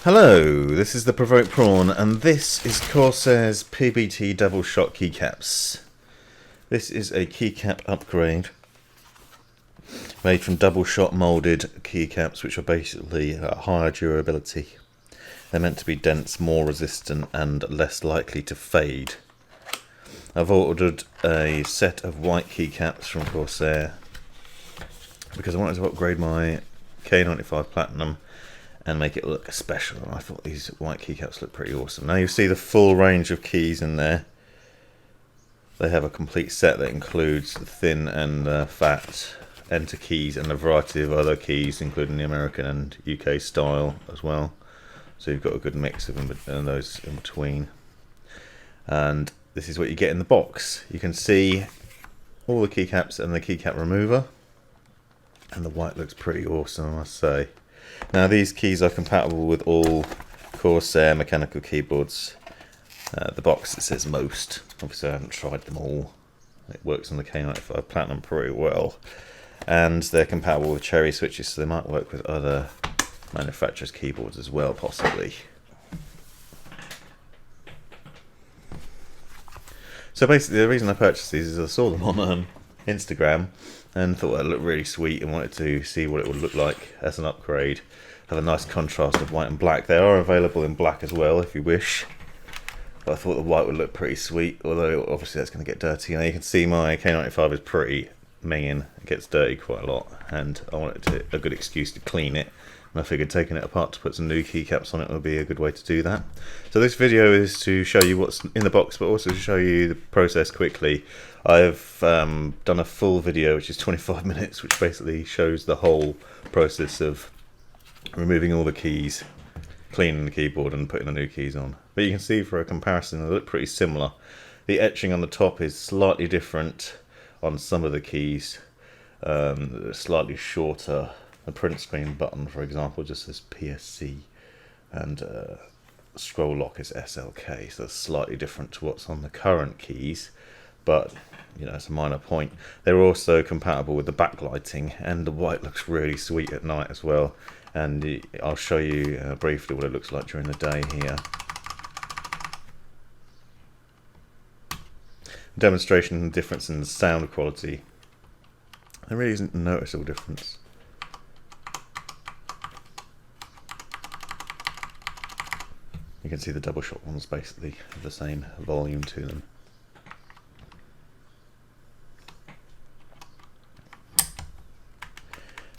Hello, this is the Provoked Prawn, and this is Corsair's PBT Double-Shot keycaps. This is a keycap upgrade made from double-shot moulded keycaps, which are basically higher durability. They're meant to be dense, more resistant, and less likely to fade. I've ordered a set of white keycaps from Corsair because I wanted to upgrade my K95 Platinum and make it look special. I thought these white keycaps look pretty awesome. Now you see the full range of keys in there. They have a complete set that includes thin and fat enter keys and a variety of other keys, including the American and UK style as well. So you've got a good mix of those in between. And this is what you get in the box. You can see all the keycaps and the keycap remover. And the white looks pretty awesome, I must say. Now these keys are compatible with all Corsair mechanical keyboards. The box, it says most. Obviously I haven't tried them all. It works on the K95 Platinum pretty well. And they're compatible with cherry switches, so they might work with other manufacturers' keyboards as well, possibly. So basically the reason I purchased these is I saw them on Instagram and thought it looked really sweet and wanted to see what it would look like as an upgrade. Have a nice contrast of white and black. They are available in black as well if you wish, but I thought the white would look pretty sweet, although obviously that's going to get dirty. Now you can see my K95 is pretty minging. It gets dirty quite a lot and I wanted a good excuse to clean it, and I figured taking it apart to put some new keycaps on it would be a good way to do that. So this video is to show you what's in the box, but also to show you the process quickly. I've done a full video which is 25 minutes, which basically shows the whole process of removing all the keys, cleaning the keyboard and putting the new keys on. But you can see for a comparison they look pretty similar. The etching on the top is slightly different on some of the keys. Slightly shorter. The print screen button, for example, just says PSC, and scroll lock is SLK, so it's slightly different to what's on the current keys, but you know, it's a minor point. They're also compatible with the backlighting, and the white looks really sweet at night as well. And I'll show you briefly what it looks like during the day here. Demonstration of the difference in the sound quality. There really isn't a noticeable difference. You can see the double shot ones basically have the same volume to them.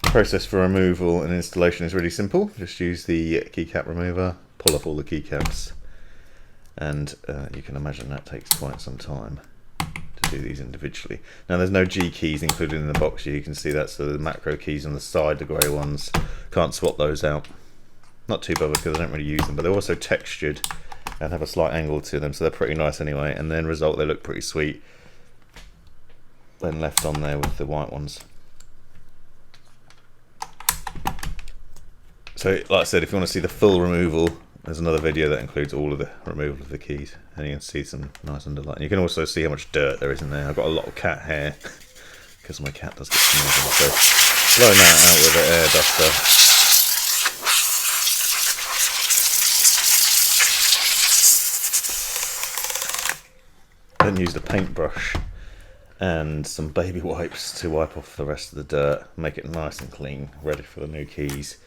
The process for removal and installation is really simple. Just use the keycap remover, pull off all the keycaps, and you can imagine that takes quite some time to do these individually. Now there's no G keys included in the box. You can see that, so the macro keys on the side, the grey ones, can't swap those out. Not too bothered because I don't really use them, but they're also textured and have a slight angle to them, so they're pretty nice anyway. And then result, they look pretty sweet when left on there with the white ones. So like I said, if you want to see the full removal, there's another video that includes all of the removal of the keys, and you can see some nice underlighting. You can also see how much dirt there is in there. I've got a lot of cat hair because my cat does get some of them, so blowing that out with an air duster. Then use the paintbrush and some baby wipes to wipe off the rest of the dirt, make it nice and clean, ready for the new keys,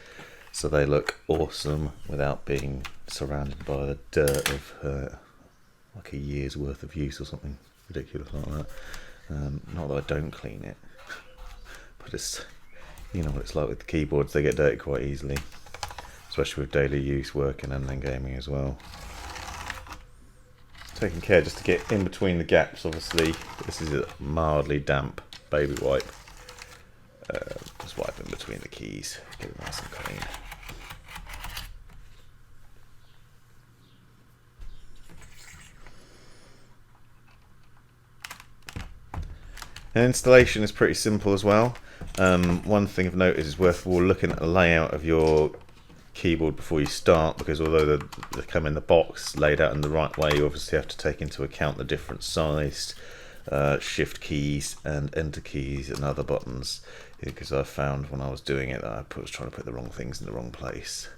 so they look awesome without being surrounded by the dirt of like a year's worth of use or something ridiculous like that. Not that I don't clean it, but it's, you know what it's like with the keyboards, they get dirty quite easily, especially with daily use, working and then gaming as well. Taking care just to get in between the gaps. Obviously this is a mildly damp baby wipe. Just wipe in between the keys, get it nice and clean. And installation is pretty simple as well. One thing of note is worthwhile looking at the layout of your keyboard before you start, because although they come in the box laid out in the right way, you obviously have to take into account the different sized shift keys and enter keys and other buttons, because I found when I was doing it that I was trying to put the wrong things in the wrong place.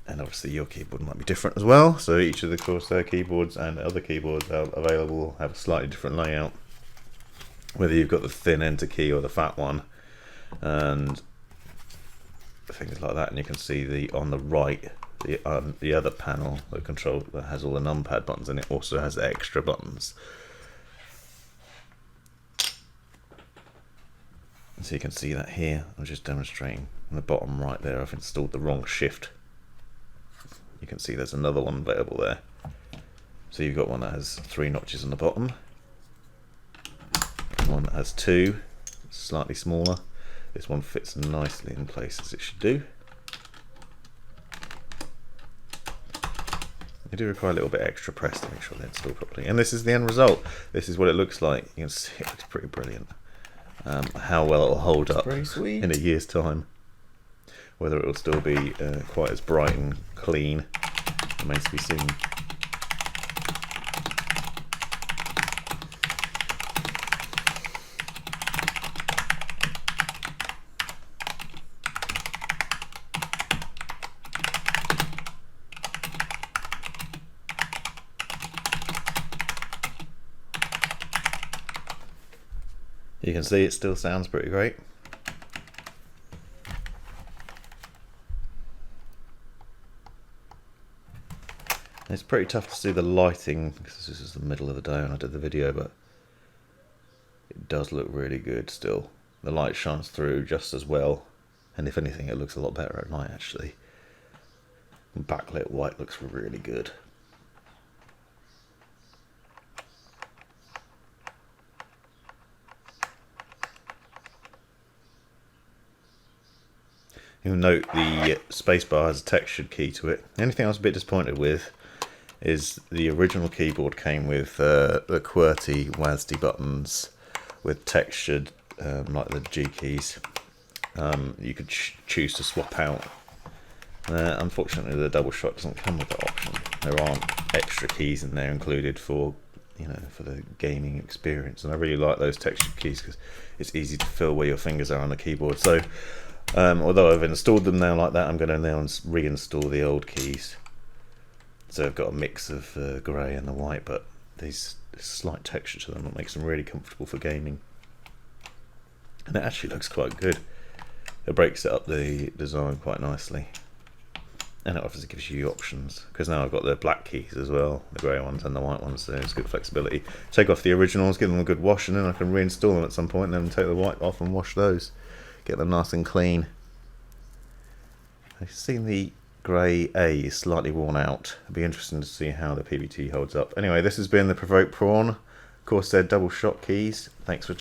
And obviously your keyboard might be different as well, so each of the Corsair keyboards and other keyboards available have a slightly different layout, whether you've got the thin enter key or the fat one, and things like that. And you can see on the right, the other panel, the control that has all the numpad buttons, and it also has extra buttons. So you can see that here. I'm just demonstrating on the bottom right there. I've installed the wrong shift. You can see there's another one available there. So you've got one that has 3 notches on the bottom, one that has 2, slightly smaller. This one fits nicely in place as it should do. You do require a little bit extra press to make sure they're installed properly. And this is the end result. This is what it looks like. You can see it looks pretty brilliant. How well it will hold up in a year's time. Whether it will still be quite as bright and clean remains to be seen. You can see it still sounds pretty great. It's pretty tough to see the lighting because this is the middle of the day when I did the video, but it does look really good still. The light shines through just as well, and if anything it looks a lot better at night actually. Backlit white looks really good. You'll note the spacebar has a textured key to it. The only thing I was a bit disappointed with is the original keyboard came with the QWERTY WASD buttons with textured, like the G keys. You could choose to swap out. Unfortunately, the Double-Shot doesn't come with that option. There aren't extra keys in there included for, for the gaming experience. And I really like those textured keys because it's easy to feel where your fingers are on the keyboard. So, although I've installed them now like that, I'm going to now reinstall the old keys. So I've got a mix of grey and the white, but there's slight texture to them that makes them really comfortable for gaming. And it actually looks quite good. It breaks it up the design quite nicely. And it obviously gives you options, because now I've got the black keys as well, the grey ones and the white ones, so it's good flexibility. Take off the originals, give them a good wash, and then I can reinstall them at some point, and then take the white off and wash those. Get them nice and clean. I've seen the grey A is slightly worn out. It'll be interesting to see how the PBT holds up. Anyway, this has been the Provoked Prawn Corsair Double-Shot keys. Thanks for